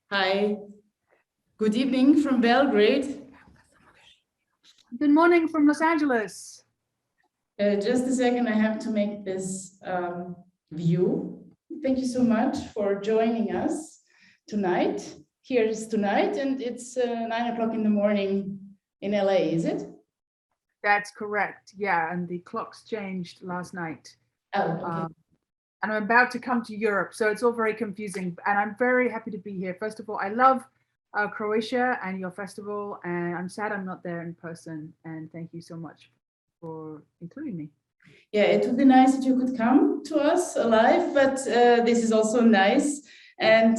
Hi, good evening from Belgrade. Good morning from Los Angeles. Just a second, I have to make this view. Thank you so much for joining us tonight. Here is tonight, and it's 9 o'clock in the morning in LA, is it? That's correct. Yeah, and the clocks changed last night. Oh, okay. And I'm about to come to Europe, so it's all very confusing. And I'm very happy to be here. First of all, I love Croatia and your festival, and I'm sad I'm not there in person. And thank you so much for including me. Yeah, it would be nice if you could come to us live, but this is also nice. And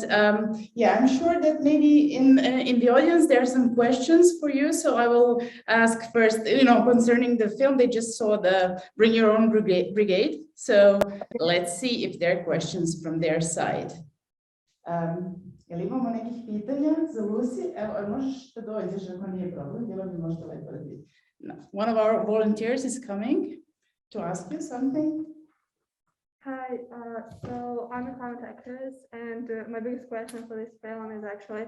yeah, I'm sure that maybe in the audience there are some questions for you. So I will ask first, concerning the film. They just saw the Bring Your Own Brigade. So let's see if there are questions from their side. Jel imamo nekih pitanja za Lusi? Evo, možeš da dođeš ako nije problem, bilo bi možda lepo da bi. No. One of our volunteers is coming to ask you something. Hi, so I'm a climate activist, and my biggest question for this film is actually,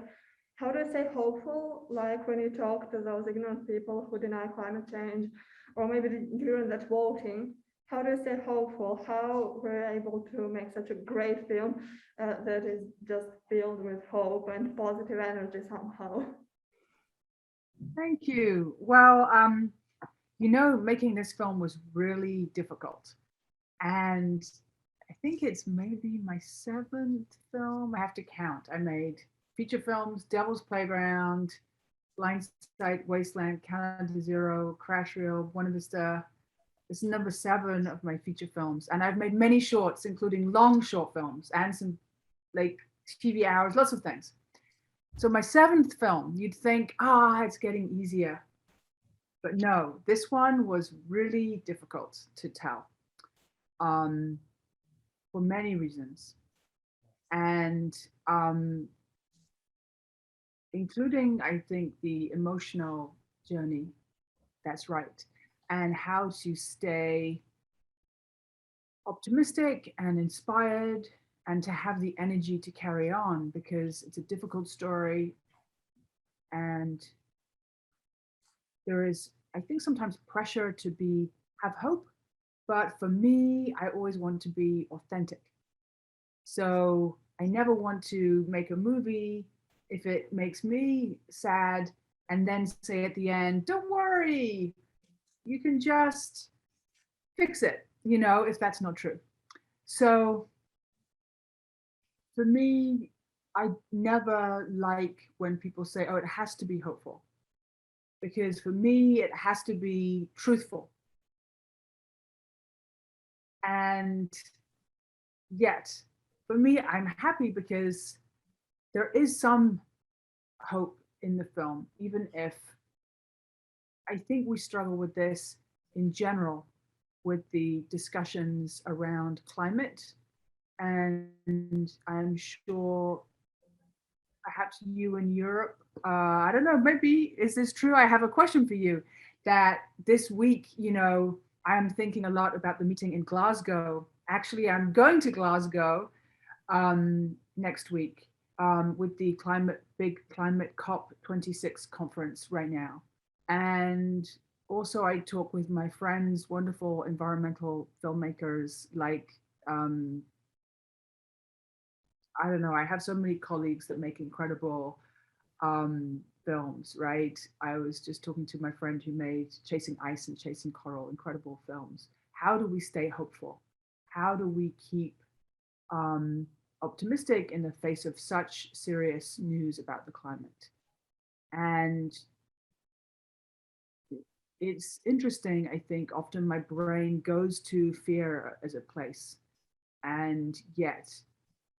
how do you stay hopeful, like when you talk to those ignorant people who deny climate change, or maybe during that voting, how do you stay hopeful? How were you able to make such a great film that is just filled with hope and positive energy somehow? Thank you. Well, making this film was really difficult. And I think it's maybe my 7th film. I have to count. I made feature films, Devil's Playground, Blind Sight, Wasteland, Countdown to Zero, Crash Reel, Buena Vista. This is number 7 of my feature films. And I've made many shorts, including long short films and some like TV hours, lots of things. So my 7th film, you'd think, it's getting easier. But no, this one was really difficult to tell. For many reasons, and including, I think, the emotional journey. That's right, and how to stay optimistic and inspired, and to have the energy to carry on, because it's a difficult story, and there is, I think, sometimes pressure to have hope. But for me, I always want to be authentic. So I never want to make a movie if it makes me sad and then say at the end, don't worry, you can just fix it, if that's not true. So for me, I never like when people say, it has to be hopeful. Because for me, it has to be truthful. And yet, for me, I'm happy because there is some hope in the film, even if I think we struggle with this in general, with the discussions around climate. And I'm sure perhaps you in Europe, I don't know, maybe, is this true? I have a question for you, that this week, I'm thinking a lot about the meeting in Glasgow. Actually, I'm going to Glasgow next week with the big climate COP26 conference right now. And also I talk with my friends, wonderful environmental filmmakers, like, I don't know, I have so many colleagues that make incredible films, right? I was just talking to my friend who made Chasing Ice and Chasing Coral, incredible films. How do we stay hopeful? How do we keep optimistic in the face of such serious news about the climate? And it's interesting, I think, often my brain goes to fear as a place. And yet,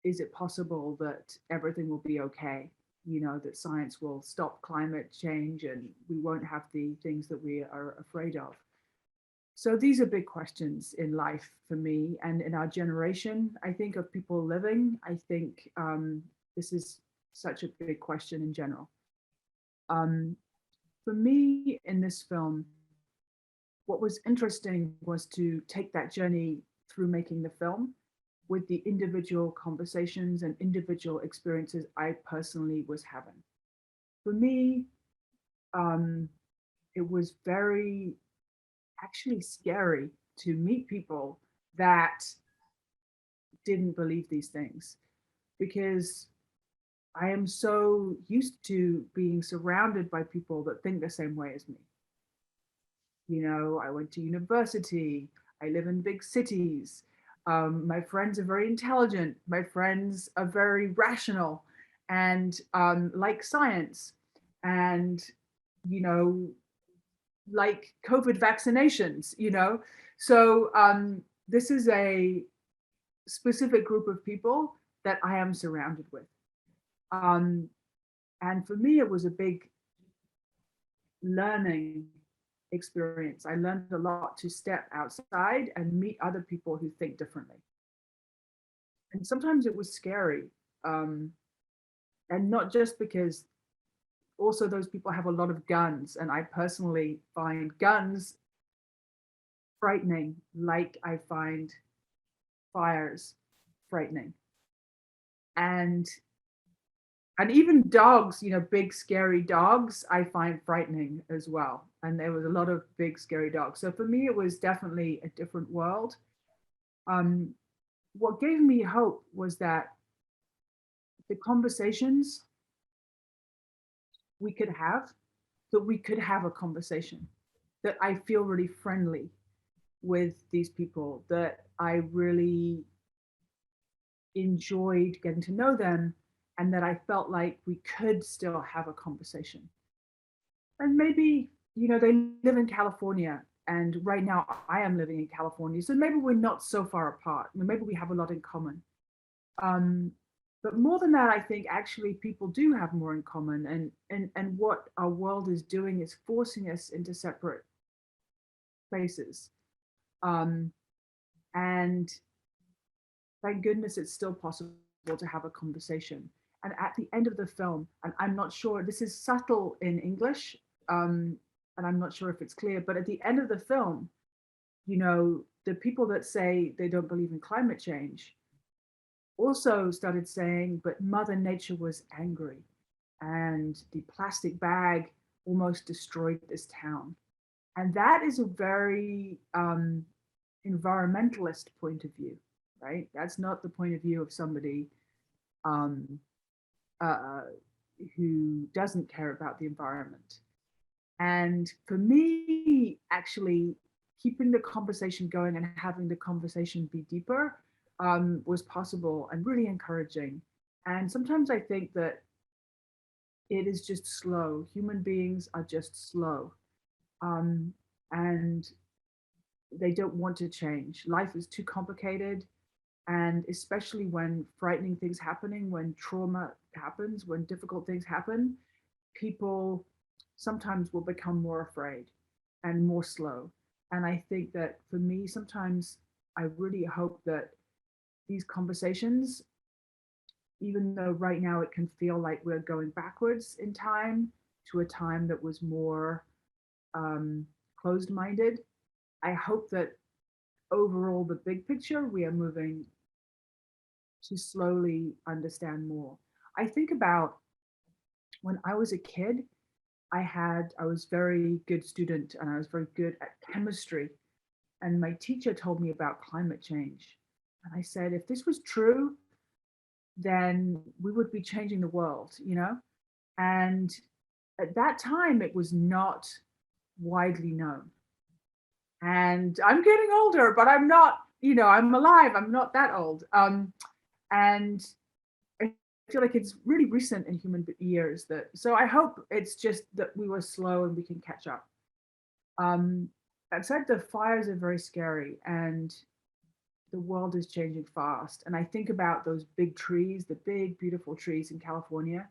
is it possible that everything will be okay? That science will stop climate change and we won't have the things that we are afraid of. So these are big questions in life for me and in our generation, I think, of people living. I think this is such a big question in general. For me in this film, what was interesting was to take that journey through making the film with the individual conversations and individual experiences I personally was having. For me, it was very actually scary to meet people that didn't believe these things, because I am so used to being surrounded by people that think the same way as me. You know, I went to university, I live in big cities. My friends are very intelligent. My friends are very rational and like science and, you know, like COVID vaccinations, you know. So this is a specific group of people that I am surrounded with. And for me, it was a big learning experience. I learned a lot to step outside and meet other people who think differently. And sometimes it was scary. And not just because also those people have a lot of guns, and I personally find guns frightening, like I find fires frightening. And even dogs, you know, big scary dogs, I find frightening as well. And there was a lot of big scary dogs. So for me, it was definitely a different world. What gave me hope was that the conversations we could have, that we could have a conversation, that I feel really friendly with these people, that I really enjoyed getting to know them, and that I felt like we could still have a conversation. And maybe, you know, they live in California, and right now I am living in California, so maybe we're not so far apart. Maybe we have a lot in common. But more than that, I think actually people do have more in common, and what our world is doing is forcing us into separate places. And thank goodness it's still possible to have a conversation. And at the end of the film, and I'm not sure, this is subtle in English, and I'm not sure if it's clear, but at the end of the film, you know, the people that say they don't believe in climate change also started saying, but Mother Nature was angry and the plastic bag almost destroyed this town. And that is a very environmentalist point of view, right? That's not the point of view of somebody who doesn't care about the environment. And for me, actually, keeping the conversation going and having the conversation be deeper was possible and really encouraging. And sometimes I think that it is just slow. Human beings are just slow. And they don't want to change. Life is too complicated. And especially when frightening things happening, when trauma happens, when difficult things happen, people sometimes will become more afraid and more slow. And I think that for me, sometimes I really hope that these conversations, even though right now it can feel like we're going backwards in time to a time that was more closed-minded, I hope that overall, the big picture, we are moving to slowly understand more. I think about when I was a kid, I was very good student and I was very good at chemistry. And my teacher told me about climate change. And I said, if this was true, then we would be changing the world, you know? And at that time, it was not widely known. And I'm getting older, but I'm not, you know, I'm alive. I'm not that old. And I feel like it's really recent in human years that, so I hope it's just that we were slow and we can catch up. That said, the fires are very scary and the world is changing fast. And I think about those big trees, the big, beautiful trees in California,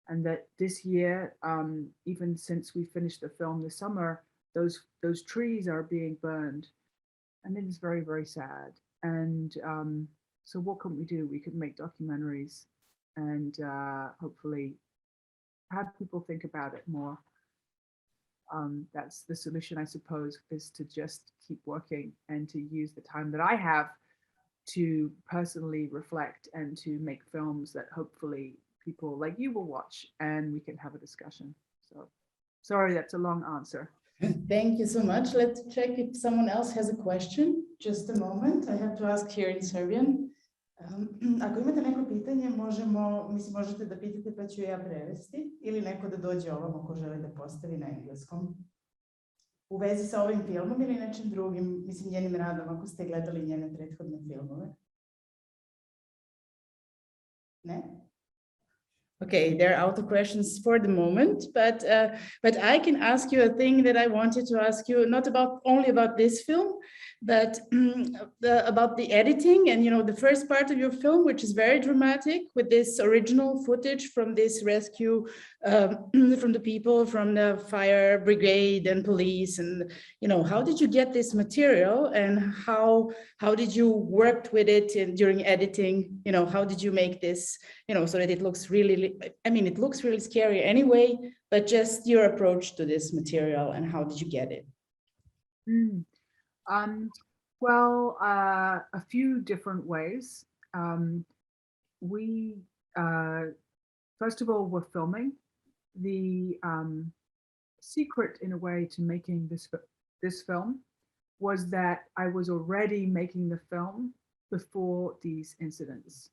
and that this year, even since we finished the film this summer, those trees are being burned, and it is very, very sad. And so what can we do? We could make documentaries and hopefully have people think about it more. That's the solution, I suppose, is to just keep working and to use the time that I have to personally reflect and to make films that hopefully people like you will watch and we can have a discussion. So sorry, that's a long answer. Thank you so much. Let's check if someone else has a question. Just a moment. I have to ask here in Serbian. Ako imate neko pitanje, možete da pitate pa ću ja prevesti ili neko da dođe ovamo ko želi da postavi na engleskom. U vezi sa ovim filmom ili nečim drugim, mislim njenim radom, ako ste gledali njene prethodne filmove. Ne? Okay, they're out of questions for the moment, but I can ask you a thing that I wanted to ask you, not only about this film, but about the editing and, the first part of your film, which is very dramatic with this original footage from this rescue from the people from the fire brigade and police. And, how did you get this material and how did you work with it during editing? How did you make this, so that it looks really, it looks really scary anyway, but just your approach to this material and how did you get it? Well, a few different ways. We, first of all, were filming. The secret, in a way, to making this film was that I was already making the film before these incidents.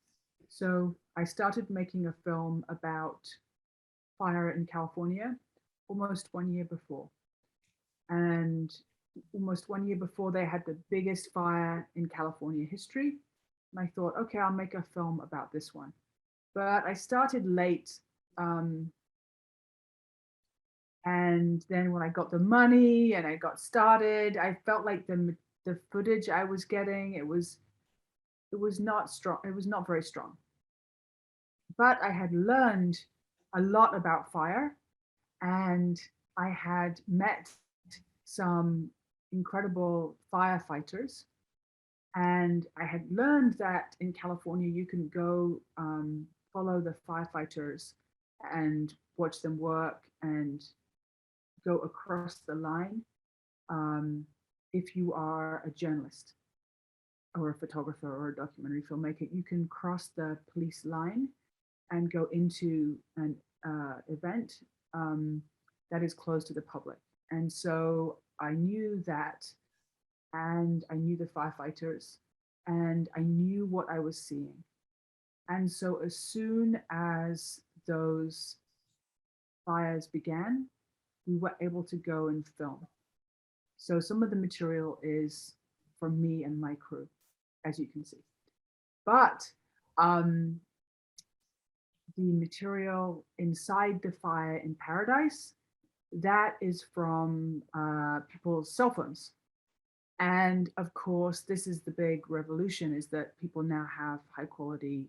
So I started making a film about fire in California almost 1 year before. And almost 1 year before they had the biggest fire in California history. And I thought, okay, I'll make a film about this one. But I started late. And then when I got the money and I got started, I felt like the footage I was getting, it was not strong. It was not very strong. But I had learned a lot about fire and I had met some incredible firefighters. And I had learned that in California, you can go follow the firefighters and watch them work and go across the line if you are a journalist or a photographer or a documentary filmmaker. You can cross the police line and go into an event that is closed to the public. And so I knew that, and I knew the firefighters, and I knew what I was seeing. And so as soon as those fires began, we were able to go and film. So some of the material is from me and my crew, as you can see. But the material inside the fire in Paradise, that is from people's cell phones. And of course, this is the big revolution, is that people now have high quality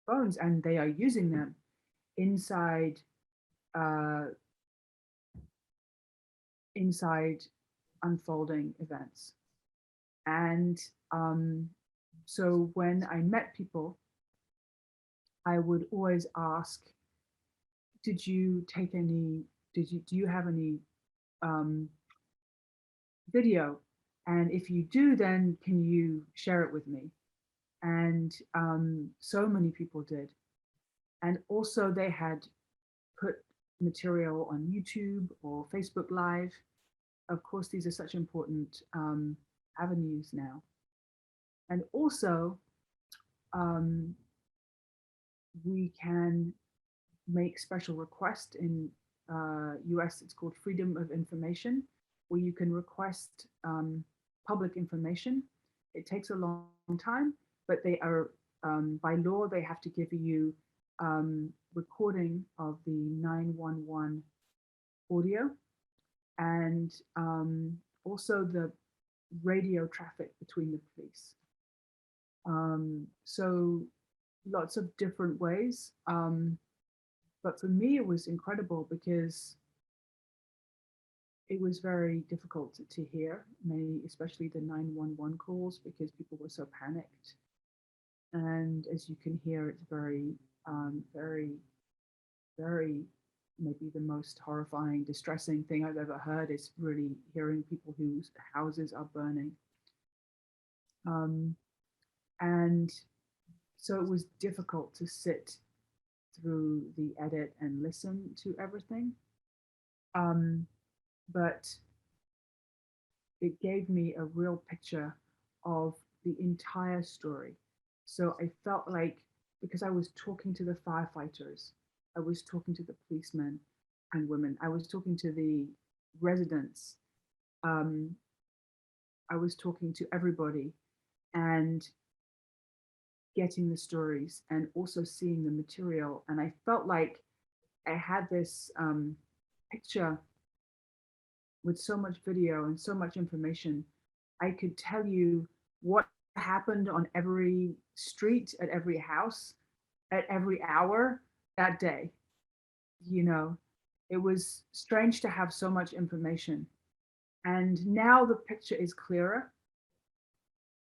phones and they are using them inside unfolding events. And so when I met people, I would always ask, do you have any video? And if you do, then can you share it with me? And so many people did. And also they had put material on YouTube or Facebook Live. Of course, these are such important avenues now. And also, we can make special requests in US. It's called Freedom of Information, where you can request public information. It takes a long time, but they are, by law, they have to give you recording of the 911 audio and also the radio traffic between the police. So lots of different ways. But for me, it was incredible because it was very difficult to hear, especially the 911 calls, because people were so panicked. And as you can hear, it's very, very, maybe the most horrifying, distressing thing I've ever heard is really hearing people whose houses are burning. And so it was difficult to sit through the edit and listen to everything. But it gave me a real picture of the entire story. So I felt like, because I was talking to the firefighters, I was talking to the policemen and women, I was talking to the residents, I was talking to everybody and getting the stories and also seeing the material. And I felt like I had this picture with so much video and so much information. I could tell you what happened on every street, at every house, at every hour that day. You know, it was strange to have so much information. And now the picture is clearer.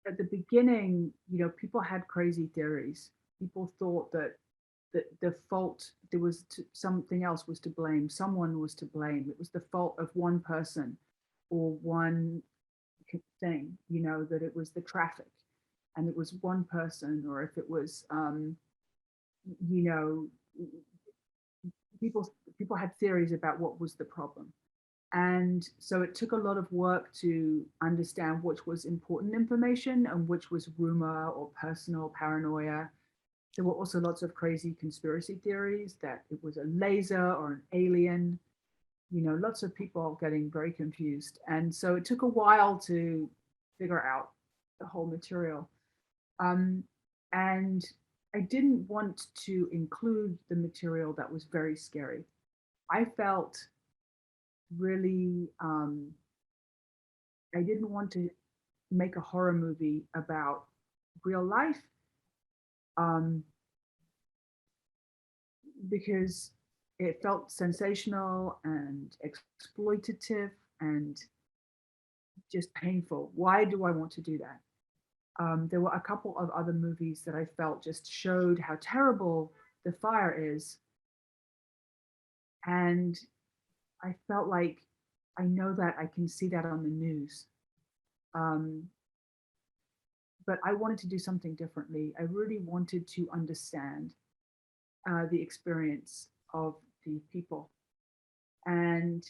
At the beginning, you know, people had crazy theories. People thought that the fault, there was something else was to blame. Someone was to blame. It was the fault of one person or one thing, you know, that it was the traffic and it was one person, or if it was, you know, people had theories about what was the problem. And so it took a lot of work to understand which was important information and which was rumor or personal paranoia. There were also lots of crazy conspiracy theories that it was a laser or an alien, you know, lots of people getting very confused. And so it took a while to figure out the whole material. And I didn't want to include the material that was very scary. I felt really, I didn't want to make a horror movie about real life, because it felt sensational and exploitative and just painful. Why do I want to do that? There were a couple of other movies that I felt just showed how terrible the fire is. And I felt like, I know that I can see that on the news. But I wanted to do something differently. I really wanted to understand the experience of the people. And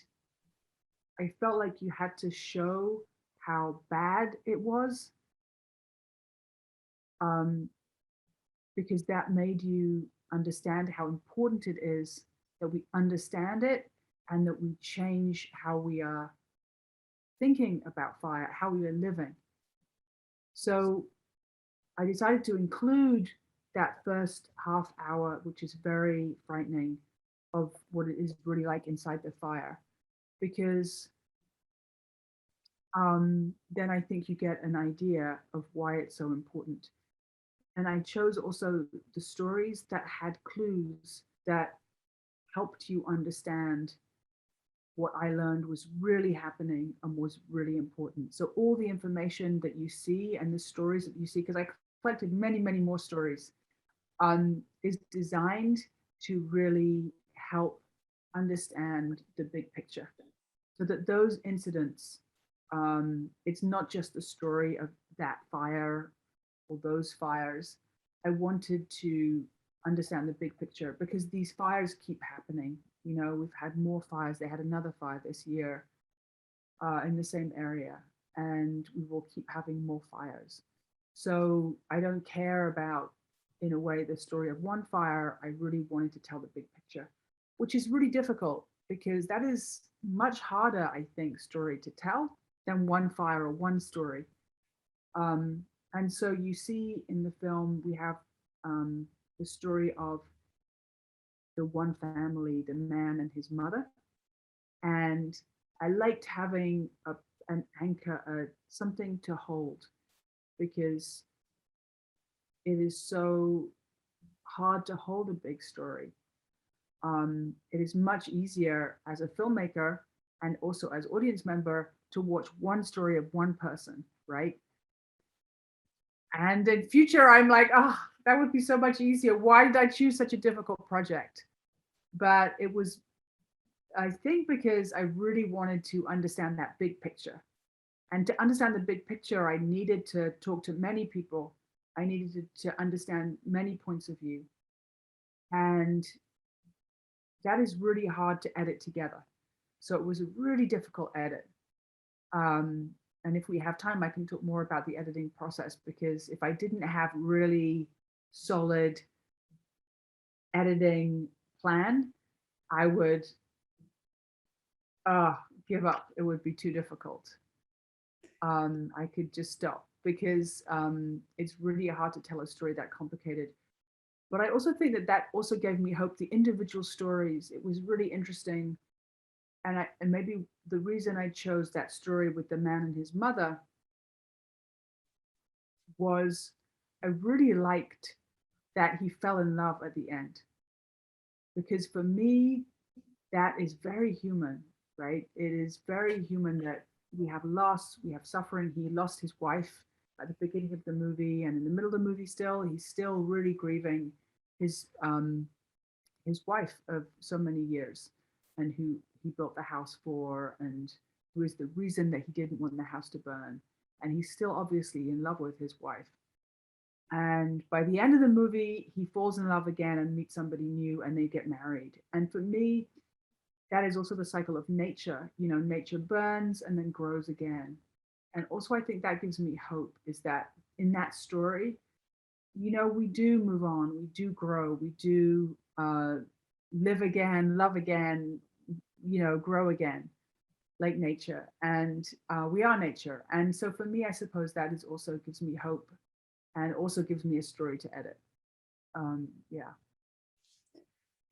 I felt like you had to show how bad it was, because that made you understand how important it is that we understand it and that we change how we are thinking about fire, how we are living. So I decided to include that first half hour, which is very frightening, of what it is really like inside the fire, because then I think you get an idea of why it's so important. And I chose also the stories that had clues that helped you understand what I learned was really happening and was really important. So all the information that you see and the stories that you see, because I collected many, many more stories, is designed to really help understand the big picture. So that those incidents, it's not just the story of that fire or those fires. I wanted to understand the big picture, because these fires keep happening. You know, we've had more fires. They had another fire this year in the same area, and we will keep having more fires. So I don't care about, in a way, the story of one fire. I really wanted to tell the big picture, which is really difficult, because that is much harder, I think, story to tell than one fire or one story. And so you see in the film, we have the story of the one family, the man and his mother. And I liked having an anchor, something to hold, because it is so hard to hold a big story. It is much easier as a filmmaker and also as audience member to watch one story of one person, right? And in future, I'm like, oh, that would be so much easier. Why did I choose such a difficult project? But it was, I think, because I really wanted to understand that big picture. And to understand the big picture, I needed to talk to many people I needed to understand many points of view. And that is really hard to edit together. So it was a really difficult edit. And if we have time, I can talk more about the editing process, because if I didn't have really solid editing plan, I would give up. It would be too difficult. I could just stop, because it's really hard to tell a story that complicated. But I also think that also gave me hope. The individual stories, it was really interesting. And maybe the reason I chose that story with the man and his mother was I really liked that he fell in love at the end. Because for me, that is very human, right? It is very human that we have loss, we have suffering. He lost his wife at the beginning of the movie, and in the middle of the movie he's still really grieving his wife of so many years, and who he built the house for, and who is the reason that he didn't want the house to burn. And he's still obviously in love with his wife. And by the end of the movie, he falls in love again and meets somebody new, and they get married. And for me, that is also the cycle of nature. You know, nature burns and then grows again. And also, I think that gives me hope, is that in that story, you know, we do move on, we do grow, we do live again, love again, you know, grow again, like nature. And we are nature. And so for me, I suppose that is also gives me hope, and also gives me a story to edit. Yeah.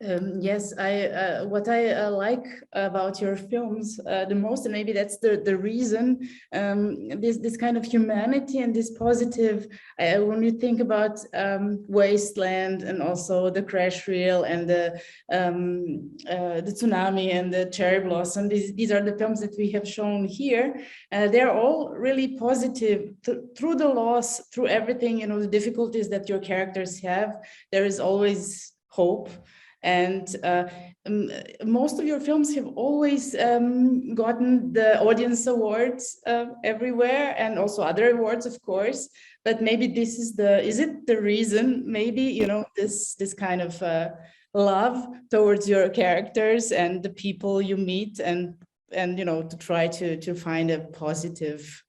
Yes, I what I like about your films the most, and maybe that's the reason, this kind of humanity and this positive. When you think about Wasteland, and also the crash reel, and the tsunami and the cherry blossom, these are the films that we have shown here. They're all really positive through the loss, through everything, you know, the difficulties that your characters have. There is always hope. And most of your films have always gotten the audience awards everywhere, and also other awards, of course. But maybe this is it the reason? Maybe, you know, this kind of love towards your characters and the people you meet, and you know, to try to find a positive,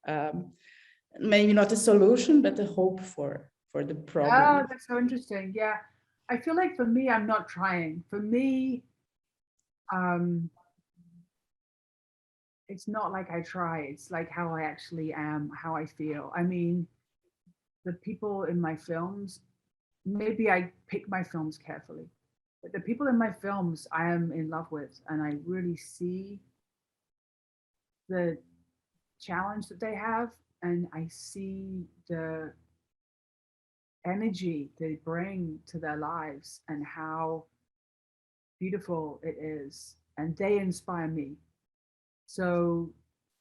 maybe not a solution, but a hope for the problem. Oh, that's so interesting. Yeah. I feel like for me, I'm not trying. For me, it's not like I try. It's like how I actually am, how I feel. I mean, the people in my films, maybe I pick my films carefully, but the people in my films I am in love with, and I really see the challenge that they have, and I see the energy they bring to their lives and how beautiful it is, and they inspire me. So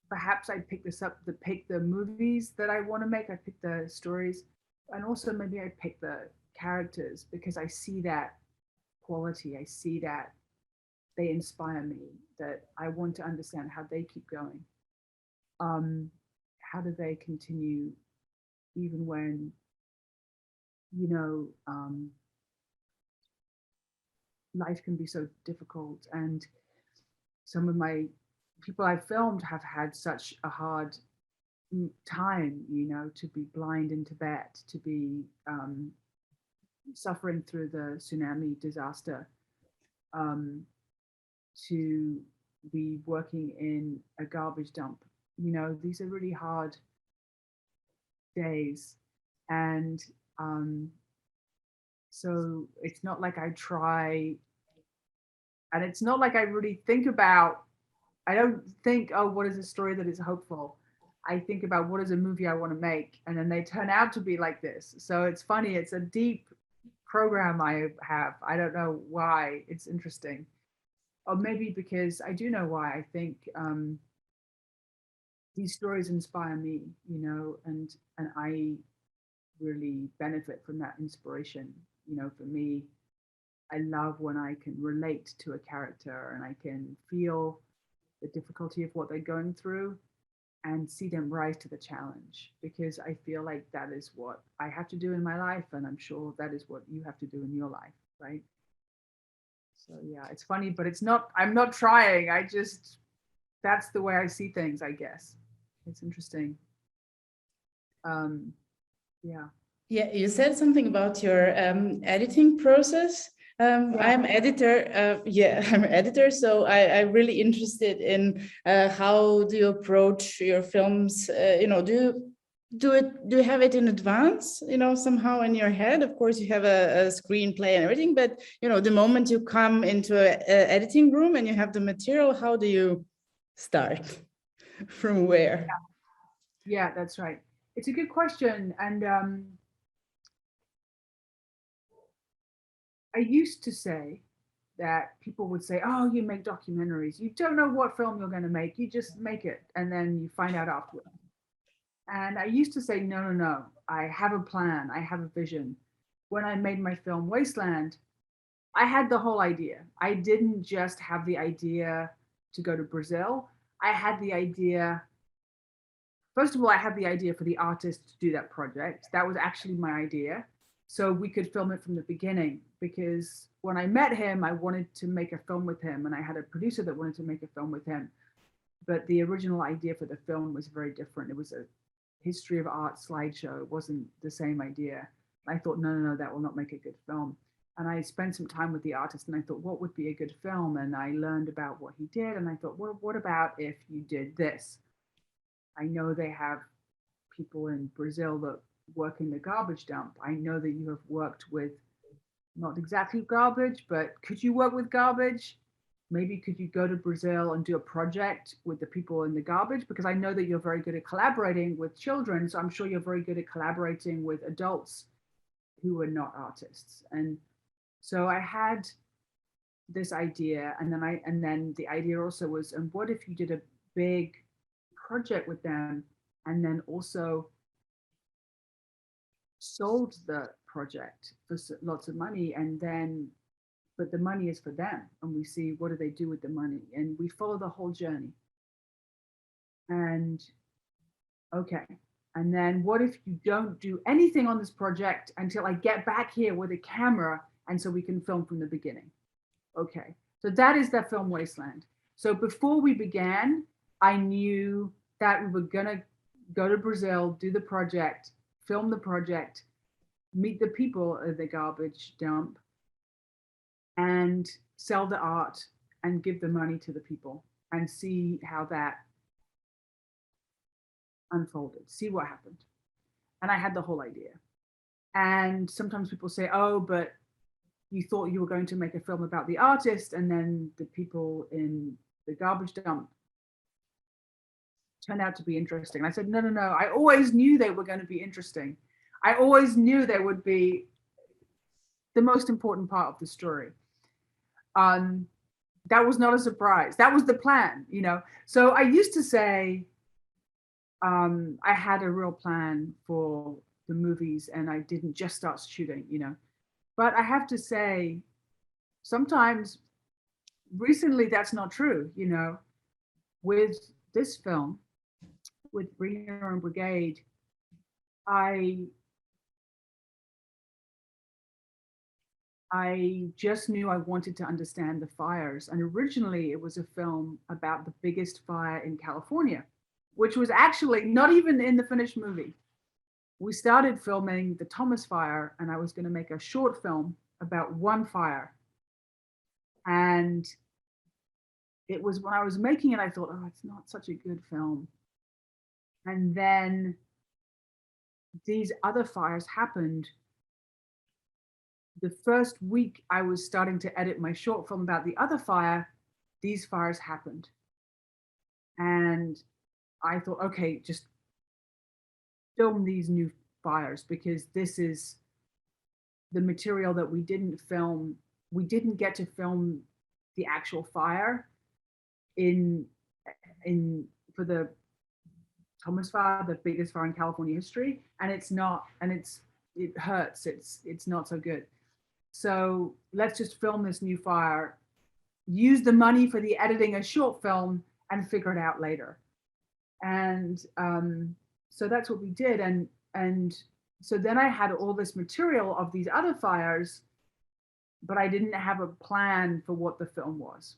perhaps I pick the movies that I want to make. I pick the stories, and also maybe I pick the characters, because I see that quality. I see that they inspire me, that I want to understand how they keep going. How do they continue even when, you know, life can be so difficult, and some of my people I've filmed have had such a hard time, you know, to be blind in Tibet, to be suffering through the tsunami disaster, to be working in a garbage dump. You know, these are really hard days. And so it's not like I try, and it's not like I really think about, I don't think, oh, what is a story that is hopeful? I think about what is a movie I want to make, and then they turn out to be like this. So it's funny, it's a deep program I have. I don't know why. It's interesting. Or maybe because I do know why. I think these stories inspire me, you know, and I really benefit from that inspiration. You know, for me, I love when I can relate to a character and I can feel the difficulty of what they're going through. and see them rise to the challenge, because I feel like that is what I have to do in my life, and I'm sure that is what you have to do in your life, right? So yeah, it's funny, but I'm not trying. That's the way I see things, I guess. It's interesting. Yeah. Yeah, you said something about your editing process. I'm editor. Yeah, I'm editor. So I'm really interested in how do you approach your films? Do you have it in advance? Somehow in your head. Of course, you have a screenplay and everything, but the moment you come into a editing room and you have the material, how do you start? From where? Yeah, that's right. It's a good question, and I used to say that people would say, oh, you make documentaries. You don't know what film you're going to make. You just make it and then you find out afterwards. And I used to say, no, no, no. I have a plan. I have a vision. When I made my film Wasteland, I had the whole idea. I didn't just have the idea to go to Brazil. I had the idea. First of all, I had the idea for the artist to do that project. That was actually my idea. So we could film it from the beginning, because when I met him, I wanted to make a film with him, and I had a producer that wanted to make a film with him. But the original idea for the film was very different. It was a history of art slideshow. It wasn't the same idea. I thought, no, no, no, that will not make a good film. And I spent some time with the artist, and I thought, what would be a good film? And I learned about what he did, and I thought, well, what about if you did this? I know they have people in Brazil that work in the garbage dump. I know that you have worked with not exactly garbage, but could you work with garbage? Maybe could you go to Brazil and do a project with the people in the garbage? Because I know that you're very good at collaborating with children. So I'm sure you're very good at collaborating with adults who are not artists. And so I had this idea, and then the idea also was, and what if you did a big project with them and then also sold the project for lots of money, and then but the money is for them, and we see what do they do with the money, and we follow the whole journey. And okay, and then what if you don't do anything on this project until I get back here with a camera, and so we can film from the beginning? Okay, so that is the film Wasteland. So before we began, I knew that we were gonna go to Brazil, do the project, film the project, meet the people at the garbage dump, and sell the art and give the money to the people and see how that unfolded, see what happened. And I had the whole idea. And sometimes people say, oh, but you thought you were going to make a film about the artist, and then the people in the garbage dump turned out to be interesting. And I said, no, no, no. I always knew they were going to be interesting. I always knew they would be the most important part of the story. That was not a surprise. That was the plan, So I used to say I had a real plan for the movies, and I didn't just start shooting, But I have to say, sometimes recently that's not true, With this film, with Britannia and Brigade, I just knew I wanted to understand the fires. And originally it was a film about the biggest fire in California, which was actually not even in the finished movie. We started filming the Thomas Fire, and I was going to make a short film about one fire. And it was when I was making it, I thought, oh, it's not such a good film. And then these other fires happened. The first week I was starting to edit my short film about the other fire, these fires happened. And I thought, okay, just film these new fires, because this is the material that we didn't film. We didn't get to film the actual fire for the Thomas Fire, the biggest fire in California history. And it hurts. It's not so good. So let's just film this new fire, use the money for the editing a short film, and figure it out later. And so that's what we did. And so then I had all this material of these other fires, but I didn't have a plan for what the film was.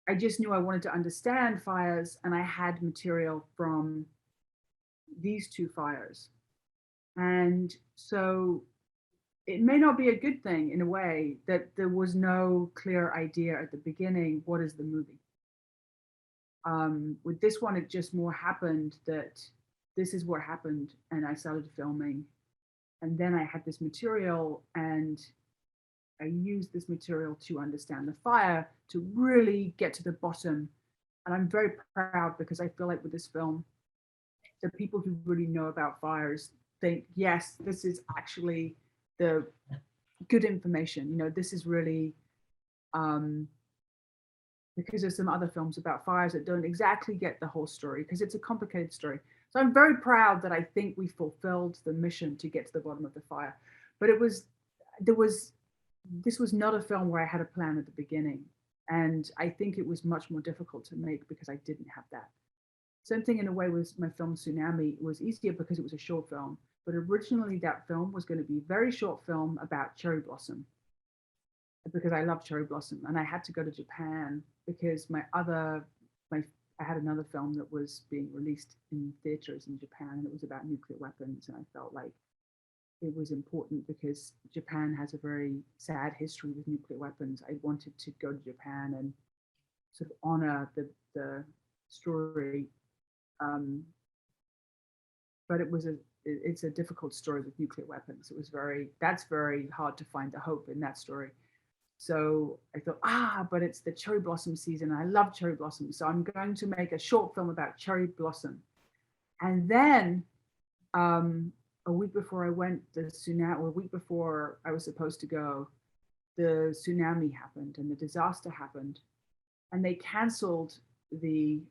I just knew I wanted to understand fires, and I had material from these two fires. And so it may not be a good thing in a way that there was no clear idea at the beginning, what is the movie? With this one, it just more happened that this is what happened, and I started filming. And then I had this material, and I used this material to understand the fire, to really get to the bottom. And I'm very proud, because I feel like with this film, the people who really know about fires think, yes, this is actually the good information. You know, this is really, because there's some other films about fires that don't exactly get the whole story, because it's a complicated story. So I'm very proud that I think we fulfilled the mission to get to the bottom of the fire. But this was not a film where I had a plan at the beginning. And I think it was much more difficult to make because I didn't have that. Same thing in a way with my film Tsunami. It was easier because it was a short film. But originally that film was going to be a very short film about cherry blossom, because I love cherry blossom. And I had to go to Japan because I had another film that was being released in theaters in Japan, and it was about nuclear weapons. And I felt like it was important because Japan has a very sad history with nuclear weapons. I wanted to go to Japan and sort of honor the story. But it's a difficult story with nuclear weapons. That's very hard to find the hope in that story. So I thought, but it's the cherry blossom season. I love cherry blossom. So I'm going to make a short film about cherry blossom. And then a week before I went, a week before I was supposed to go, the tsunami happened and the disaster happened. And they canceled the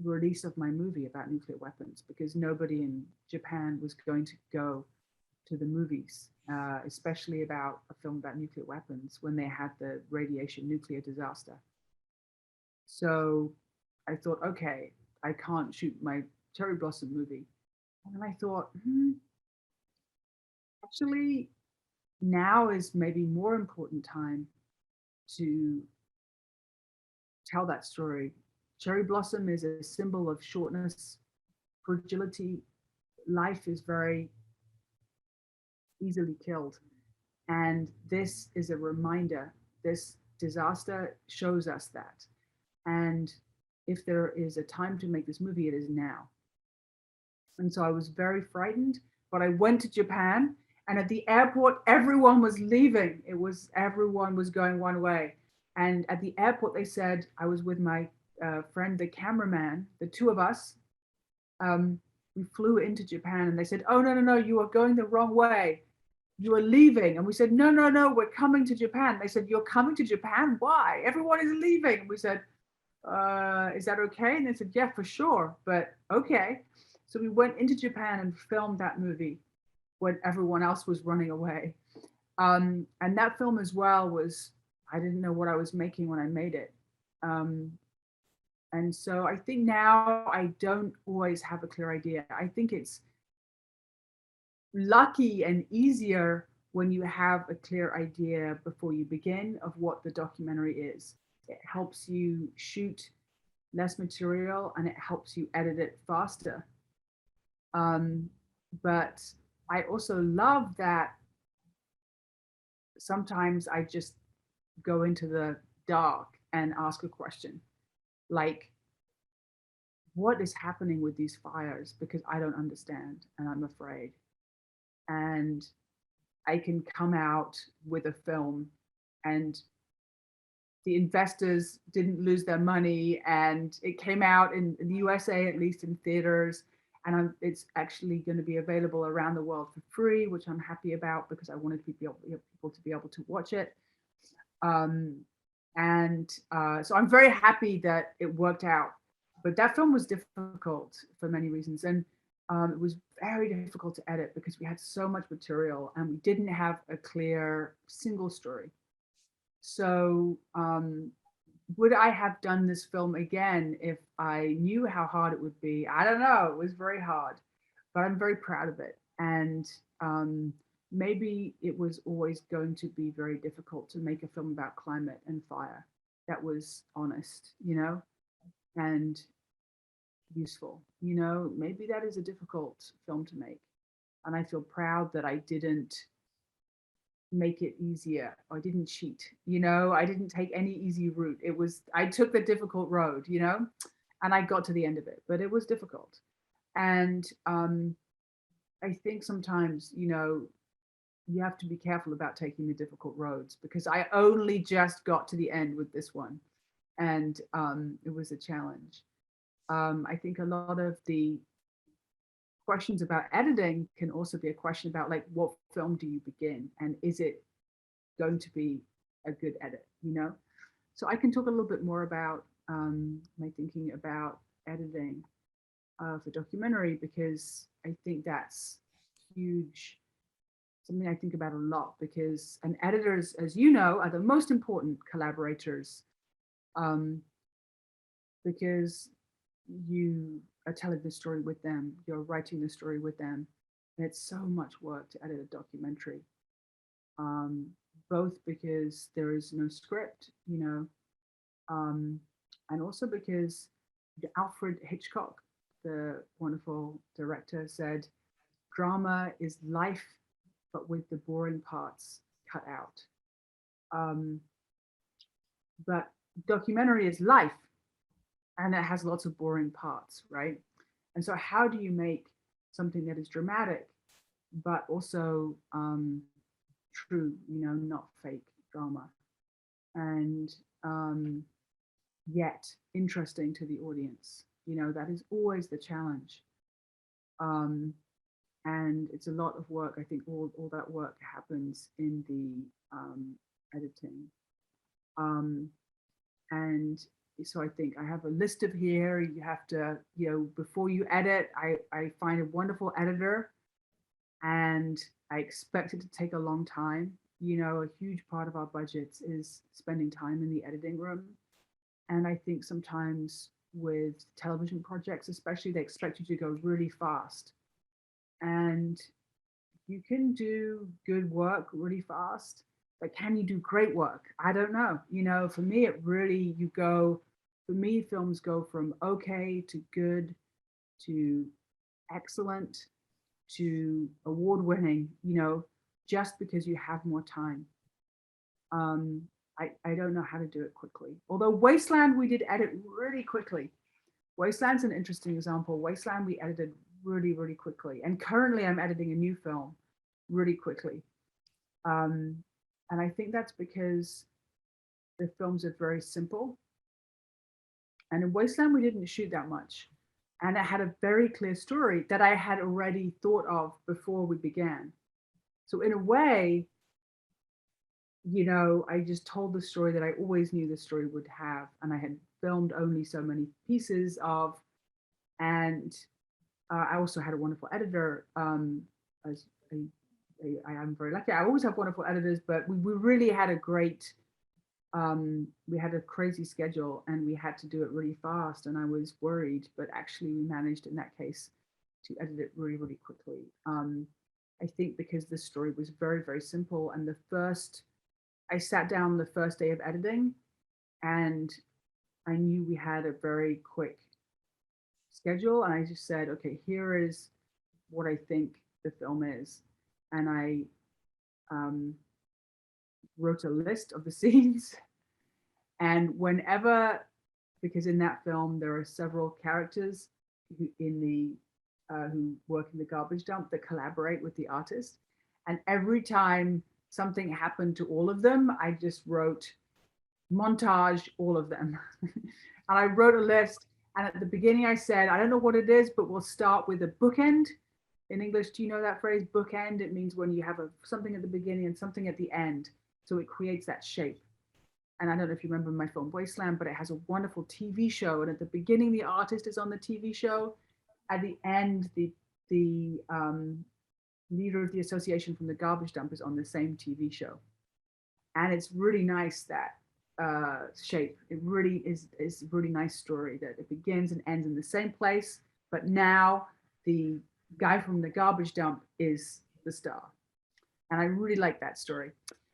release of my movie about nuclear weapons because nobody in Japan was going to go to the movies, especially about a film about nuclear weapons when they had the radiation nuclear disaster. So I thought, okay, I can't shoot my cherry blossom movie. And then I thought, actually, now is maybe more important time to tell that story. Cherry blossom is a symbol of shortness, fragility. Life is very easily killed. And this is a reminder. This disaster shows us that. And if there is a time to make this movie, it is now. And so I was very frightened, but I went to Japan, and at the airport, everyone was leaving. Everyone was going one way. And at the airport, they said, I was with my friend, the cameraman, the two of us, we flew into Japan, and they said, oh, no, you are going the wrong way. You are leaving. And we said, no, we're coming to Japan. They said, you're coming to Japan? Why? Everyone is leaving. And we said, is that okay? And they said, yeah, for sure, but okay. So we went into Japan and filmed that movie when everyone else was running away. And that film as well I didn't know what I was making when I made it. And so I think now I don't always have a clear idea. I think it's lucky and easier when you have a clear idea before you begin of what the documentary is. It helps you shoot less material and it helps you edit it faster. But I also love that sometimes I just go into the dark and ask a question like, what is happening with these fires? Because I don't understand and I'm afraid. And I can come out with a film and the investors didn't lose their money and it came out in the USA, at least in theaters. And it's actually going to be available around the world for free, which I'm happy about because I wanted people to be able to watch it. So I'm very happy that it worked out. But that film was difficult for many reasons. And it was very difficult to edit because we had so much material and we didn't have a clear single story. So would I have done this film again if I knew how hard it would be? I don't know. It was very hard, but I'm very proud of it. And maybe it was always going to be very difficult to make a film about climate and fire that was honest, and useful. Maybe that is a difficult film to make. And I feel proud that I didn't make it easier. I didn't cheat, I didn't take any easy route. I took the difficult road, and I got to the end of it, but it was difficult. And I think sometimes, you have to be careful about taking the difficult roads, because I only just got to the end with this one. And it was a challenge. I think a lot of the questions about editing can also be a question about, like, what film do you begin, and is it going to be a good edit, So I can talk a little bit more about my thinking about editing for documentary, because I think that's huge, something I think about a lot, because editors, as you know, are the most important collaborators, because you are telling the story with them, you're writing the story with them, and it's so much work to edit a documentary, both because there is no script, and also because Alfred Hitchcock, the wonderful director, said, drama is life, but with the boring parts cut out. But documentary is life, and it has lots of boring parts, right? And so how do you make something that is dramatic, but also true, not fake drama, and yet interesting to the audience? That is always the challenge. And it's a lot of work. I think all that work happens in the editing. And so I think I have a list of here. You have to, before you edit, I find a wonderful editor, and I expect it to take a long time. A huge part of our budgets is spending time in the editing room. And I think sometimes with television projects, especially, they expect you to go really fast. And you can do good work really fast, but can you do great work? I don't know. For me, films go from okay to good to excellent to award-winning, just because you have more time. I don't know how to do it quickly. Although Wasteland, we did edit really quickly. Wasteland's an interesting example. Wasteland, we edited really, really quickly. And currently I'm editing a new film really quickly. And I think that's because the films are very simple. And in Wasteland, we didn't shoot that much. And it had a very clear story that I had already thought of before we began. So in a way, I just told the story that I always knew the story would have. And I had filmed only so many pieces of, and I also had a wonderful editor. As I am very lucky. I always have wonderful editors, but we really had a great, we had a crazy schedule, and we had to do it really fast, and I was worried, but actually we managed in that case to edit it really, really quickly. I think because the story was very, very simple, and I sat down the first day of editing, and I knew we had a very quick schedule, and I just said, okay, here is what I think the film is. And I wrote a list of the scenes, and whenever, because in that film there are several characters who work in the garbage dump that collaborate with the artist, and every time something happened to all of them, I just wrote montage all of them. And I wrote a list, and at the beginning I said, I don't know what it is, but we'll start with a bookend. In English, do you know that phrase, bookend? It means when you have something at the beginning and something at the end. So it creates that shape. And I don't know if you remember my film Wasteland, but it has a wonderful TV show. And at the beginning, the artist is on the TV show. At the end, the leader of the association from the garbage dump is on the same TV show. And it's really nice that shape. It really is a really nice story that it begins and ends in the same place, but now the guy from the garbage dump is the star. And I really like that story.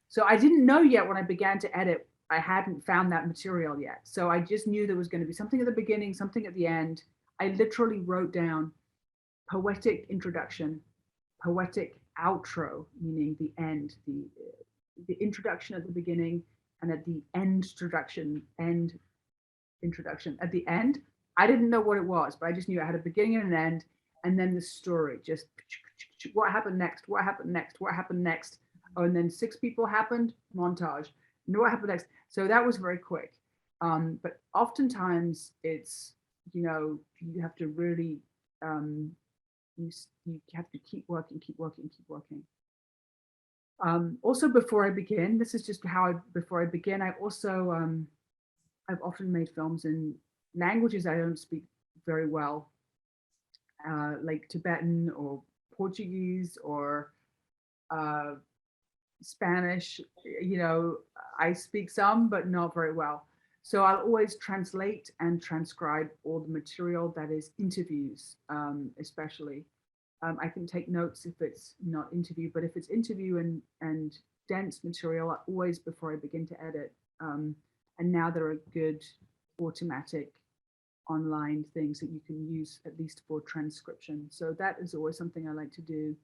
So I didn't know yet when I began to edit, I hadn't found that material yet. So I just knew there was going to be something at the beginning, something at the end. I literally wrote down poetic introduction, poetic outro, meaning the end, the introduction at the beginning, and at the end introduction at the end. I didn't know what it was, but I just knew it had a beginning and an end, and then the story, just what happened next, what happened next, what happened next. Oh, and then 6 people happened, montage. And what happened next? So that was very quick. But oftentimes it's, you know, you have to really, you have to keep working. Also, before I begin, this is just before I begin, I also, I've often made films in languages I don't speak very well, like Tibetan or Portuguese or Spanish. You know, I speak some, but not very well. So I'll always translate and transcribe all the material that is interviews, especially. I can take notes if it's not interview, but if it's interview and dense material, I always, before I begin to edit, and now there are good automatic online things that you can use at least for transcription. So that is always something I like to do.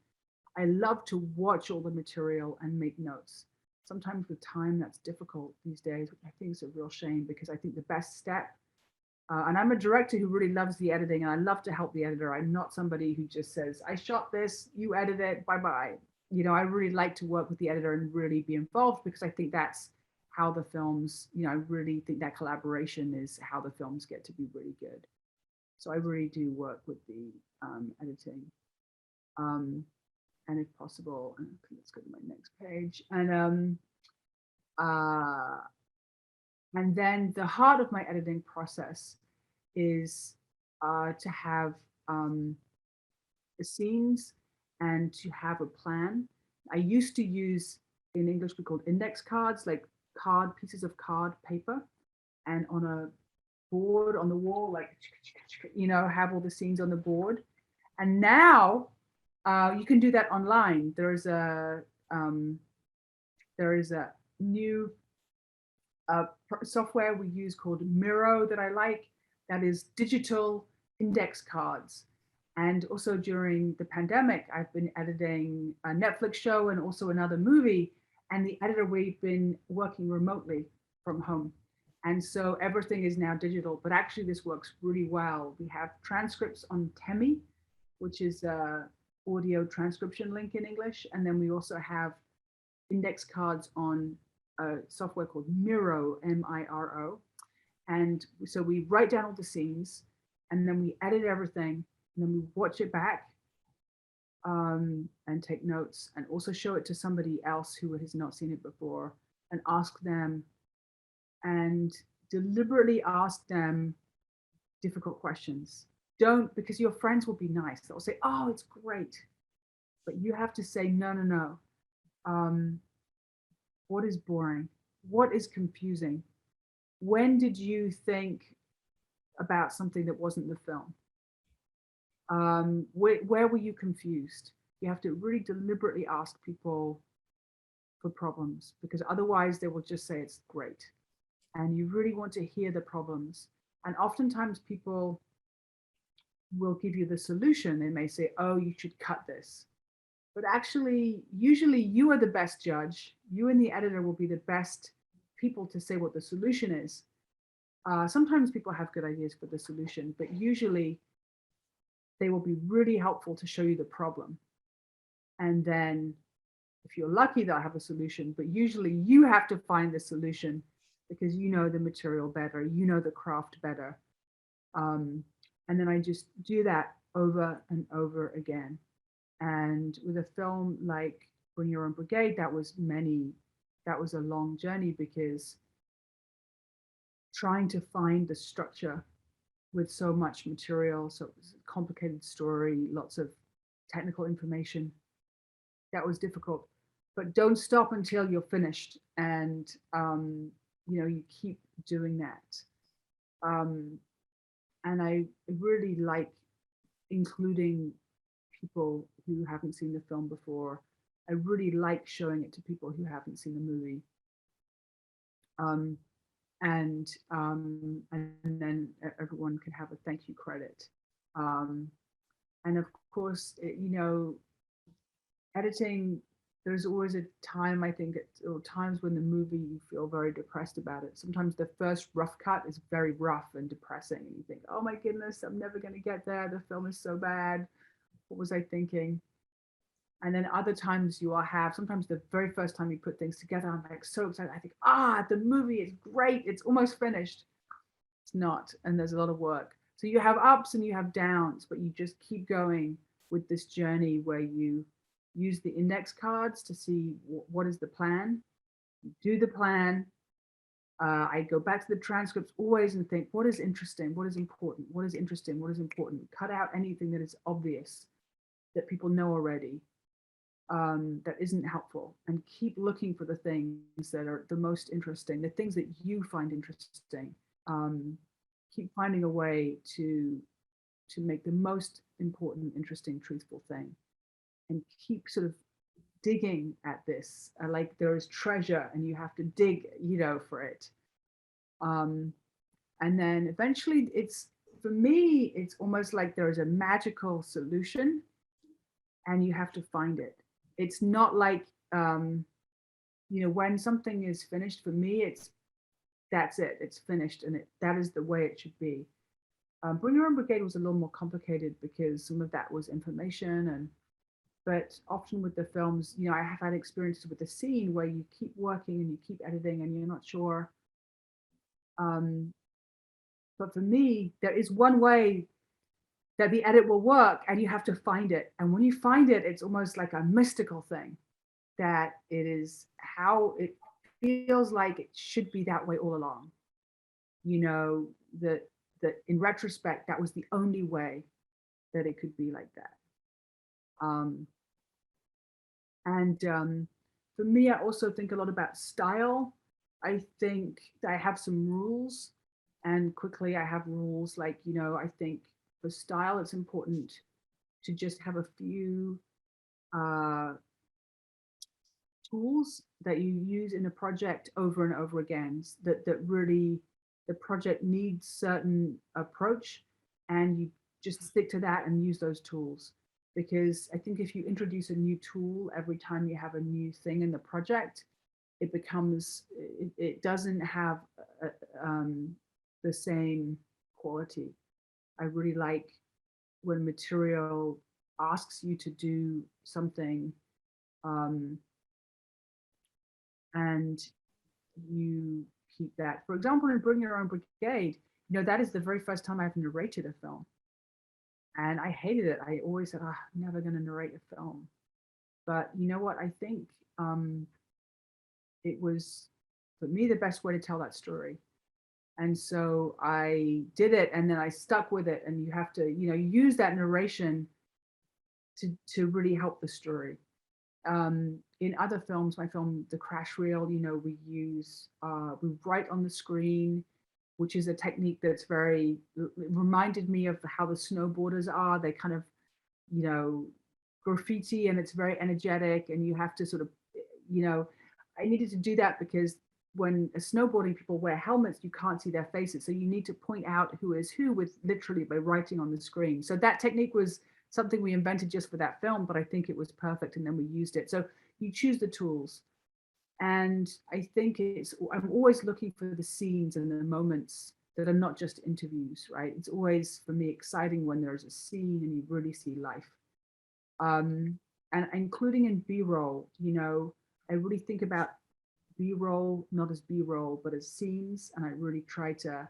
I love to watch all the material and make notes. Sometimes with time that's difficult these days, which I think is a real shame, because I think the best step, and I'm a director who really loves the editing, and I love to help the editor. I'm not somebody who just says, I shot this, you edit it, bye-bye. You know, I really like to work with the editor and really be involved, because I think that's how the films, you know, I really think that collaboration is how the films get to be really good. So I really do work with the editing. And if possible, and let's go to my next page. And then the heart of my editing process is to have the scenes and to have a plan. I used to use, in English we called index cards, like pieces of card paper, and on a board on the wall, like, you know, have all the scenes on the board. And now you can do that online. There is a new software we use called Miro that I like, that is digital index cards. And also during the pandemic, I've been editing a Netflix show and also another movie. And the editor, we've been working remotely from home. And so everything is now digital, but actually this works really well. We have transcripts on Emmy, which is a audio transcription link in English. And then we also have index cards on a software called Miro, M-I-R-O. And so we write down all the scenes, and then we edit everything, and then we watch it back and take notes, and also show it to somebody else who has not seen it before, and ask them, and deliberately ask them difficult questions. Don't, because your friends will be nice. They'll say, oh, it's great. But you have to say, no. What is boring? What is confusing? When did you think about something that wasn't the film? Where were you confused? You have to really deliberately ask people for problems, because otherwise they will just say it's great. And you really want to hear the problems. And oftentimes people will give you the solution. They may say, oh, you should cut this. But actually, usually you are the best judge. You and the editor will be the best people to say what the solution is. Sometimes people have good ideas for the solution, but usually they will be really helpful to show you the problem. And then if you're lucky, they'll have a solution, but usually you have to find the solution, because you know the material better, you know the craft better. And then I just do that over and over again. And with a film like Bring Your Own Brigade, that was a long journey, because trying to find the structure with so much material, so it was a complicated story, lots of technical information, that was difficult. But don't stop until you're finished. And you keep doing that. And I really like including people who haven't seen the film before. I really like showing it to people who haven't seen the movie. And then everyone can have a thank you credit. And of course, editing, there's always a time, I think, or times when the movie you feel very depressed about it. Sometimes the first rough cut is very rough and depressing, and you think, oh my goodness, I'm never going to get there. The film is so bad. What was I thinking? And then other times sometimes the very first time you put things together, I'm like so excited. I think, the movie is great. It's almost finished. It's not, and there's a lot of work. So you have ups and you have downs, but you just keep going with this journey where you use the index cards to see what is the plan. You do the plan. I go back to the transcripts always and think, what is interesting? What is important? What is interesting? What is important? Cut out anything that is obvious, that people know already, that isn't helpful, and keep looking for the things that are the most interesting, the things that you find interesting. Keep finding a way to make the most important, interesting, truthful thing, and keep sort of digging at this, like there is treasure and you have to dig, for it. And then eventually for me, it's almost like there is a magical solution and you have to find it. It's not like, when something is finished, for me, that's it, it's finished, and that is the way it should be. Bring Your Own Brigade was a little more complicated because some of that was information, but often with the films, I have had experiences with the scene where you keep working and you keep editing and you're not sure. But for me, there is one way that the edit will work, and you have to find it. And when you find it, it's almost like a mystical thing, that it is how it feels like it should be that way all along. That in retrospect, that was the only way that it could be like that. For me, I also think a lot about style. I think that I have some rules, and quickly I have rules like, I think for style, it's important to just have a few tools that you use in a project over and over again, that really the project needs certain approach, and you just stick to that and use those tools. Because I think if you introduce a new tool every time you have a new thing in the project, it doesn't have the same quality. I really like when material asks you to do something, and you keep that. For example, in Bring Your Own Brigade, that is the very first time I've narrated a film. And I hated it. I always said, I'm never going to narrate a film. But you know what? I think it was, for me, the best way to tell that story. And so I did it, and then I stuck with it. And you have to, use that narration to really help the story. In other films, my film, The Crash Reel, we write on the screen, which is a technique that's reminded me of how the snowboarders are. They kind of, graffiti, and it's very energetic, and you have to sort of, I needed to do that because when snowboarding people wear helmets, you can't see their faces. So you need to point out who is who with literally by writing on the screen. So that technique was something we invented just for that film, but I think it was perfect, and then we used it. So you choose the tools. And I think I'm always looking for the scenes and the moments that are not just interviews, right? It's always, for me, exciting when there's a scene and you really see life. And including in B-roll, I really think about B-roll, not as B-roll, but as scenes. And I really try to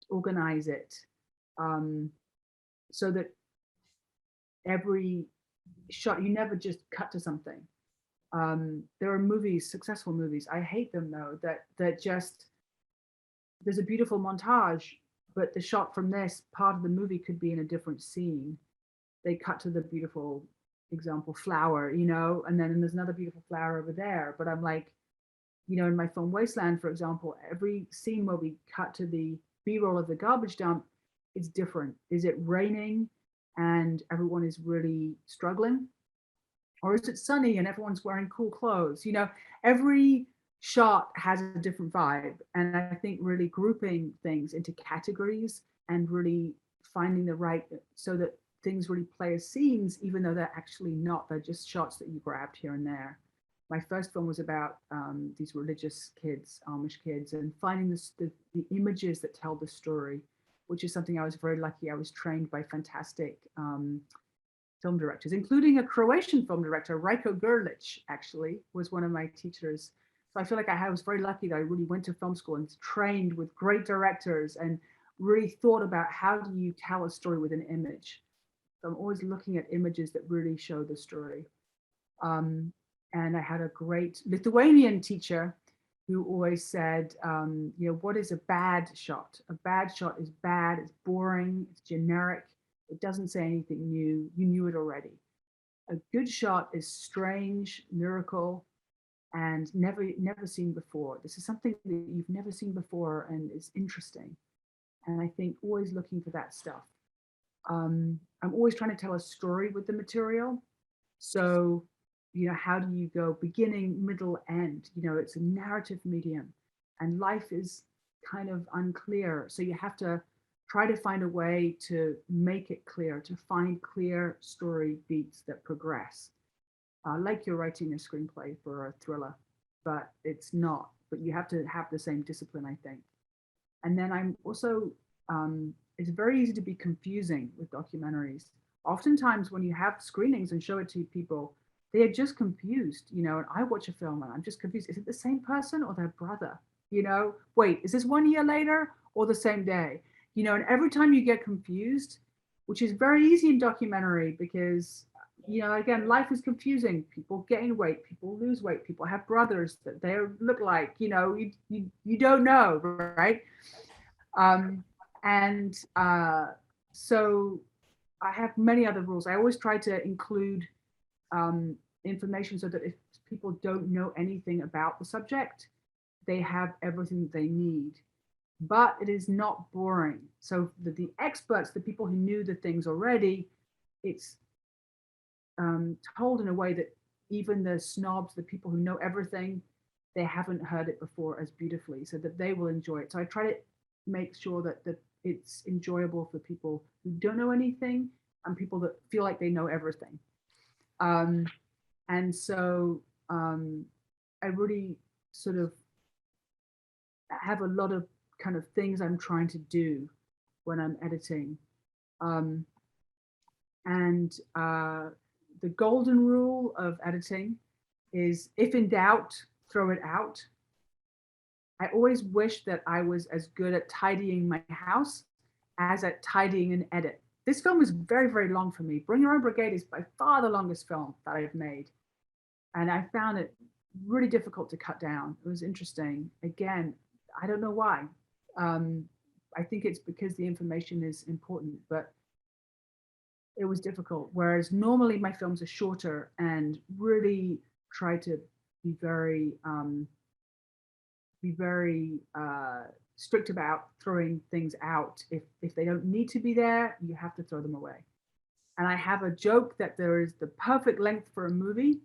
organize it so that every shot, you never just cut to something. There are movies, successful movies, I hate them though, that just, there's a beautiful montage, but the shot from this part of the movie could be in a different scene. They cut to the beautiful example flower, and then there's another beautiful flower over there. But I'm like, you know, in my film Wasteland, for example, every scene where we cut to the B-roll of the garbage dump, it's different. Is it raining and everyone is really struggling? Or is it sunny and everyone's wearing cool clothes? You know, every shot has a different vibe. And I think really grouping things into categories and really finding the right, so that things really play as scenes, even though they're actually not, they're just shots that you grabbed here and there. My first film was about these religious kids, Amish kids, and finding the images that tell the story, which is something I was very lucky. I was trained by fantastic film directors, including a Croatian film director, Rajko Grlić, actually, was one of my teachers. So I feel like I was very lucky that I really went to film school and trained with great directors and really thought about how do you tell a story with an image. So I'm always looking at images that really show the story. And I had a great Lithuanian teacher who always said, you know, what is a bad shot? A bad shot is bad, it's boring, it's generic, it doesn't say anything new, you knew it already. A good shot is strange, miracle, and never seen before. This is something that you've never seen before and is interesting. And I think always looking for that stuff. I'm always trying to tell a story with the material. So, you know, how do you go beginning, middle, end? You know, it's a narrative medium and life is kind of unclear. So you have to try to find a way to make it clear, to find clear story beats that progress. Like you're writing a screenplay for a thriller, but it's not. But you have to have the same discipline, I think. And then I'm also, it's very easy to be confusing with documentaries. Oftentimes when you have screenings and show it to people, they are just confused, you know, and I watch a film and I'm just confused. Is it the same person or their brother? You know, wait, is this 1 year later or the same day? You know, and every time you get confused, which is very easy in documentary because, you know, again, life is confusing. People gain weight, people lose weight, people have brothers that they look like, you know, you don't know, right? So I have many other rules. I always try to include information so that if people don't know anything about the subject, they have everything that they need. But it is not boring. So the experts, the people who knew the things already, it's told in a way that even the snobs, the people who know everything, they haven't heard it before as beautifully, so that they will enjoy it. So I try to make sure that it's enjoyable for people who don't know anything and people that feel like they know everything. And so I really sort of have a lot of kind of things I'm trying to do when I'm editing. The golden rule of editing is, if in doubt, throw it out. I always wish that I was as good at tidying my house as at tidying an edit. This film is very, very long for me. Bring Your Own Brigade is by far the longest film that I've made. And I found it really difficult to cut down. It was interesting. Again, I don't know why. I think it's because the information is important, but it was difficult. Whereas normally my films are shorter and really try to be very strict about throwing things out. If they don't need to be there, you have to throw them away. And I have a joke that there is the perfect length for a movie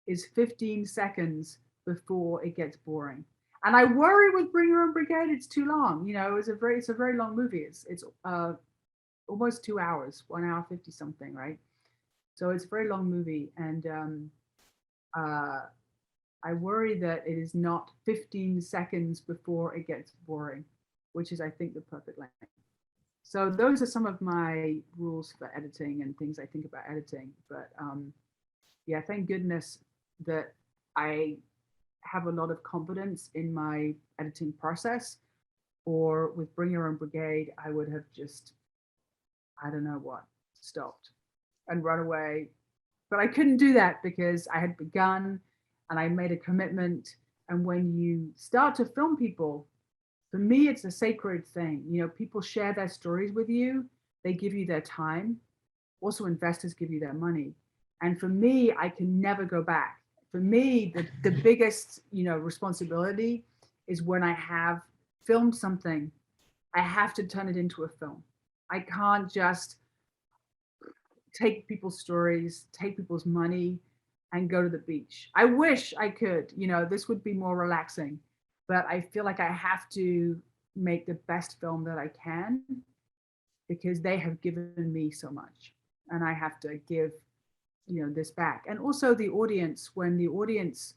is 15 seconds before it gets boring. And I worry with Bring Your Own Brigade, it's too long. You know, it's a very long movie. It's almost 2 hours, 1 hour 50 something, right? So it's a very long movie. And I worry that it is not 15 seconds before it gets boring, which is, I think, the perfect length. So those are some of my rules for editing and things I think about editing. But yeah, thank goodness that I have a lot of confidence in my editing process. Or with Bring Your Own Brigade, I would have just, I don't know what, stopped and run away. But I couldn't do that because I had begun and I made a commitment. And when you start to film people, for me, it's a sacred thing. You know, people share their stories with you. They give you their time. Also, investors give you their money. And for me, I can never go back. for me, the biggest, responsibility is when I have filmed something, I have to turn it into a film. I can't just take people's stories, take people's money, and go to the beach. I wish I could, this would be more relaxing, but I feel like I have to make the best film that I can because they have given me so much, and I have to give, this back. And also the audience, when the audience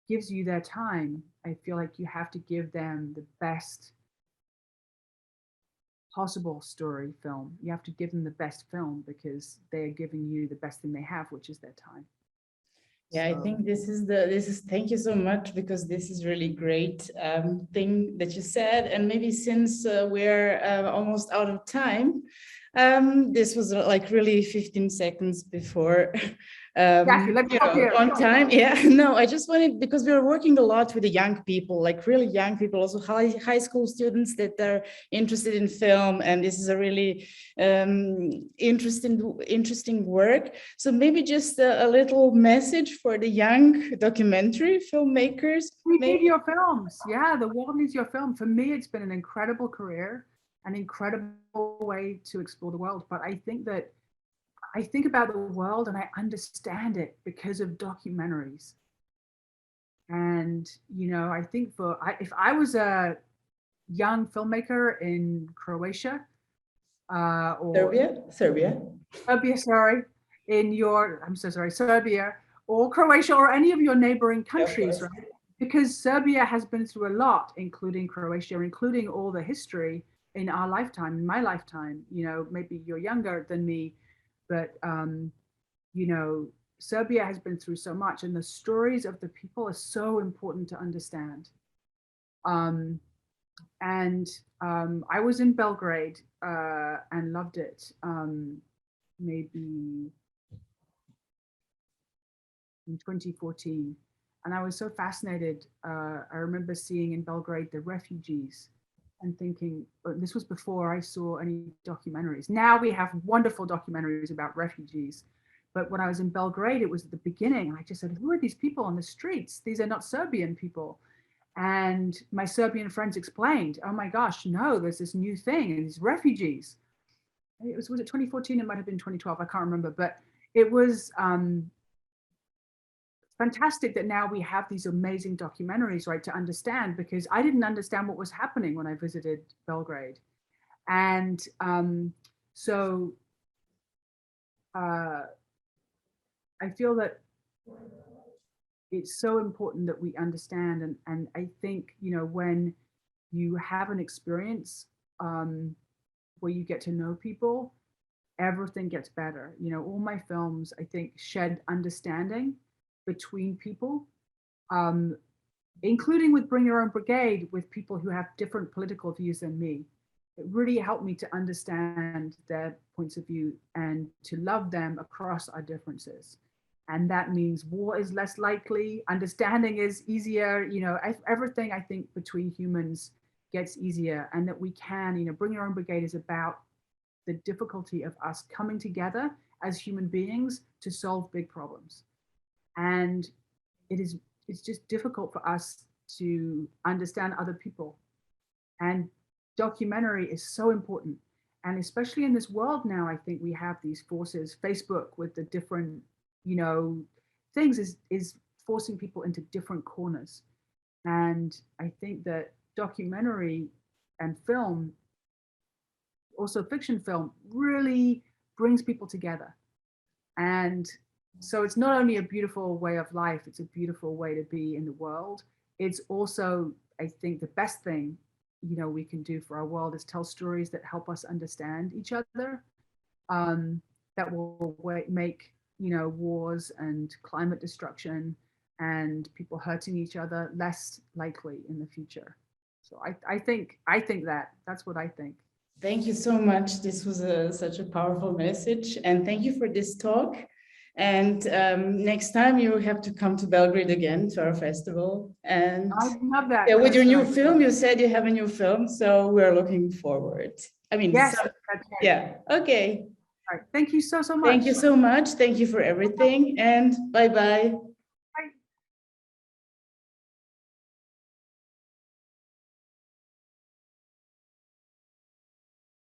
gives you their time, I feel like you have to give them the best possible story film. You have to give them the best film because they are giving you the best thing they have, which is their time. Yeah, I think this is thank you so much, because this is really great thing that you said. And maybe since we're almost out of time, this was like really 15 seconds before on time. Yeah, no, I just wanted, because we are working a lot with the young people, like really young people, also high school students that are interested in film, and this is a really interesting work. So maybe just a little message for the young documentary filmmakers. We need your films. Yeah, the world needs your film. For me, it's been an incredible career, an incredible way to explore the world. But I think about the world and I understand it because of documentaries. And, I think if I was a young filmmaker in Croatia, or Serbia, sorry, Serbia or Croatia or any of your neighboring countries, right? Because Serbia has been through a lot, including Croatia, including all the history in our lifetime, in my lifetime. Maybe you're younger than me, but Serbia has been through so much, and the stories of the people are so important to understand. I was in Belgrade and loved it. Maybe in 2014, and I was so fascinated. I remember seeing in Belgrade the refugees and thinking, this was before I saw any documentaries. Now we have wonderful documentaries about refugees. But when I was in Belgrade, it was at the beginning. And I just said, who are these people on the streets? These are not Serbian people. And my Serbian friends explained, oh my gosh, no, there's this new thing, and these refugees. Was it 2014? It might have been 2012. I can't remember. But it was fantastic that now we have these amazing documentaries, right, to understand, because I didn't understand what was happening when I visited Belgrade. And so I feel that it's so important that we understand. And I think, when you have an experience where you get to know people, everything gets better. All my films, I think, shed understanding between people, including with Bring Your Own Brigade, with people who have different political views than me. It really helped me to understand their points of view and to love them across our differences. And that means war is less likely, understanding is easier, everything I think between humans gets easier, and that we can, Bring Your Own Brigade is about the difficulty of us coming together as human beings to solve big problems. And it's just difficult for us to understand other people. And documentary is so important. And especially in this world now, I think we have these forces. Facebook with the different, things is forcing people into different corners. And I think that documentary and film, also fiction film, really brings people together. And so it's not only a beautiful way of life, it's a beautiful way to be in the world. It's also, I think, the best thing, we can do for our world is tell stories that help us understand each other, that will make, wars and climate destruction and people hurting each other less likely in the future. So I think that's what I think. Thank you so much. This was such a powerful message, and thank you for this talk. And next time you have to come to Belgrade again to our festival. And I love that. Yeah, with your new film, you said you have a new film, so we're looking forward. I mean, yes, yeah, okay. All right. Thank you so much. Thank you so much. Thank you for everything, and bye-bye.